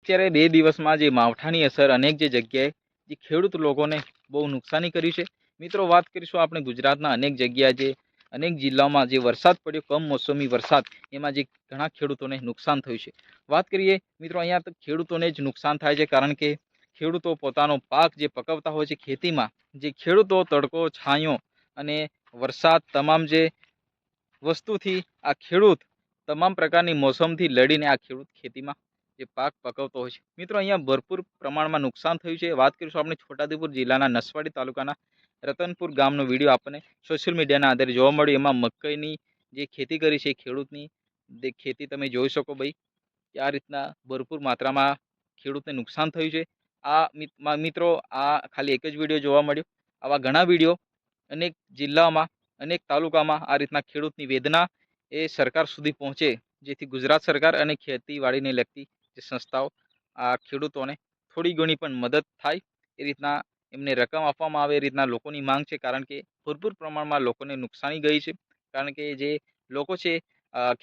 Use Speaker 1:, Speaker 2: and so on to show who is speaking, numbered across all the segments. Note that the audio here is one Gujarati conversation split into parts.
Speaker 1: અત્યારે 2 દિવસમાં જે માવઠાની અસર અનેક જે જગ્યાએ જે ખેડૂત લોકોને બહુ નુકસાની કર્યું છે. મિત્રો વાત કરીશું આપણે ગુજરાતના અનેક જગ્યાએ જે અનેક જિલ્લાઓમાં જે વરસાદ પડ્યો કમોસમી વરસાદ એમાં જે ઘણા ખેડૂતોને નુકસાન થયું છે. વાત કરીએ મિત્રો અહીંયા તો ખેડૂતોને જ નુકસાન થાય છે કારણ કે ખેડૂતો પોતાનો પાક જે પકવતા હોય છે ખેતીમાં જે ખેડૂતો તડકો છાંયો અને વરસાદ તમામ જે વસ્તુથી આ ખેડૂત તમામ પ્રકારની મોસમથી લડીને આ ખેડૂત ખેતીમાં જે પાક પકવતો હોય છે. મિત્રો અહીંયા ભરપૂર પ્રમાણમાં નુકસાન થયું છે. વાત કરીશું આપણે છોટાઉદેપુર જિલ્લાના નસવાડી તાલુકાના રતનપુર ગામનો વિડીયો આપણને સોશિયલ મીડિયાના આધારે જોવા મળ્યો. એમાં મકાઈની જે ખેતી કરી છે ખેડૂતની જે ખેતી તમે જોઈ શકો ભાઈ કે આ રીતના ભરપૂર માત્રામાં ખેડૂતને નુકસાન થયું છે. મિત્રો આ ખાલી એક જ વિડીયો જોવા મળ્યો. આવા ઘણા વિડીયો અનેક જિલ્લાઓમાં અનેક તાલુકામાં આ રીતના ખેડૂતની વેદના એ સરકાર સુધી પહોંચે જેથી ગુજરાત સરકાર અને ખેતીવાડીને લગતી જે સંસ્થાઓ આ ખેડૂતોને થોડી ઘણી પણ મદદ થાય એ રીતના એમને રકમ આપવામાં આવે એ રીતના લોકોની માંગ છે. કારણ કે ભરપૂર પ્રમાણમાં લોકોને નુકસાની ગઈ છે. કારણ કે જે લોકો છે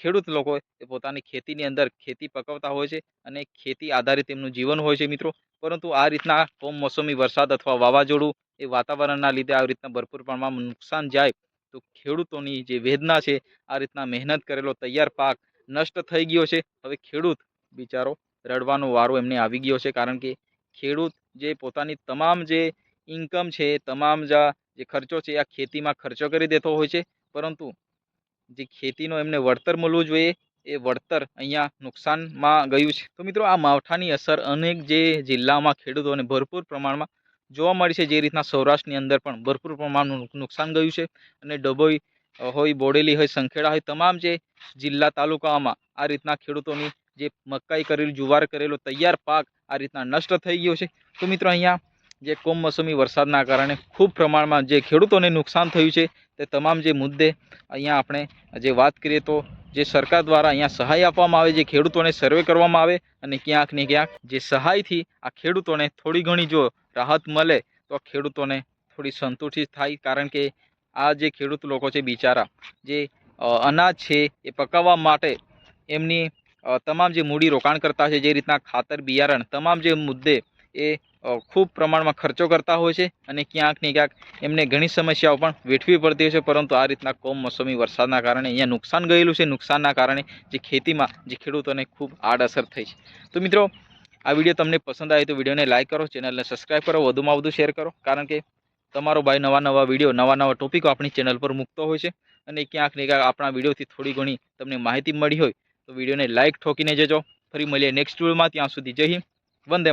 Speaker 1: ખેડૂત લોકો એ પોતાની ખેતીની અંદર ખેતી પકવતા હોય છે અને ખેતી આધારિત એમનું જીવન હોય છે મિત્રો. પરંતુ આ રીતના કમોસમી વરસાદ અથવા વાવાઝોડું એ વાતાવરણના લીધે આવી રીતના ભરપૂર પ્રમાણમાં નુકસાન જાય તો ખેડૂતોની જે વેદના છે આ રીતના મહેનત કરેલો તૈયાર પાક નષ્ટ થઈ ગયો છે. હવે ખેડૂત બિચારો રડવાનો વારો એમને આવી ગયો છે. કારણ કે ખેડૂત જે પોતાની તમામ જે ઇન્કમ છે તમામ જે ખર્ચો છે આ ખેતીમાં ખર્ચો કરી દેતો હોય છે. પરંતુ જે ખેતીનો એમને વળતર મળવું જોઈએ એ વળતર અહીંયા નુકસાનમાં ગયું છે. તો મિત્રો આ માવઠાની અસર અનેક જે જિલ્લામાં ખેડૂતોને ભરપૂર પ્રમાણમાં જોવા મળી છે. જે રીતના સૌરાષ્ટ્રની અંદર પણ ભરપૂર પ્રમાણનું નુકસાન ગયું છે અને ડભોઈ હોય બોડેલી હોય સંખેડા હોય તમામ જે જિલ્લા તાલુકામાં આ રીતના ખેડૂતોની જે મકાઈ કરેલી જુવાર કરેલો તૈયાર પાક આ રીતના નષ્ટ થઈ ગયો છે. તો મિત્રો અહીંયા જે કમોસમી વરસાદના કારણે ખૂબ પ્રમાણમાં જે ખેડૂતોને નુકસાન થયું છે તે તમામ જે મુદ્દે અહીંયા આપણે જે વાત કરીએ તો જે સરકાર દ્વારા અહીંયા સહાય આપવામાં આવે જે ખેડૂતોને સર્વે કરવામાં આવે અને ક્યાંક ને ક્યાંક જે સહાયથી આ ખેડૂતોને થોડી ઘણી જો રાહત મળે તો ખેડૂતોને થોડી સંતુષ્ટિ થાય. કારણ કે આ જે ખેડૂત લોકો છે બિચારા જે અનાજ છે એ પકાવવા માટે એમની તમામ જે મૂડી રોકાણ કરતા છે જે રીતના ખાતર બિયારણ તમામ જે મુદ્દે એ ખૂબ પ્રમાણમાં ખર્ચો કરતા હોય છે અને ક્યાંક ને ક્યાંક એમને ઘણી સમસ્યાઓ પણ વેઠવી પડતી હોય છે. પરંતુ આ રીતના કમોસમી વરસાદના કારણે અહીંયા નુકસાન ગયેલું છે. નુકસાનના કારણે જે ખેતીમાં જે ખેડૂતોને ખૂબ આડઅસર થઈ છે. તો મિત્રો આ વિડીયો તમને પસંદ આવે તો વિડીયોને લાઇક કરો, ચેનલને સબસ્ક્રાઈબ કરો, વધુમાં વધુ શેર કરો. કારણ કે તમારો ભાઈ નવા વિડીયો નવા ટોપિકો આપણી ચેનલ પર મૂકતો હોય છે અને ક્યાંક ને ક્યાંક આપણા વિડીયોથી થોડી ઘણી તમને માહિતી મળી હોય તો વિડીયોને લાઇક ઠોકીને જજો. ફરી મળીએ નેક્સ્ટ વિડીયોમાં. ત્યાં સુધી જય હિન્દ, વંદે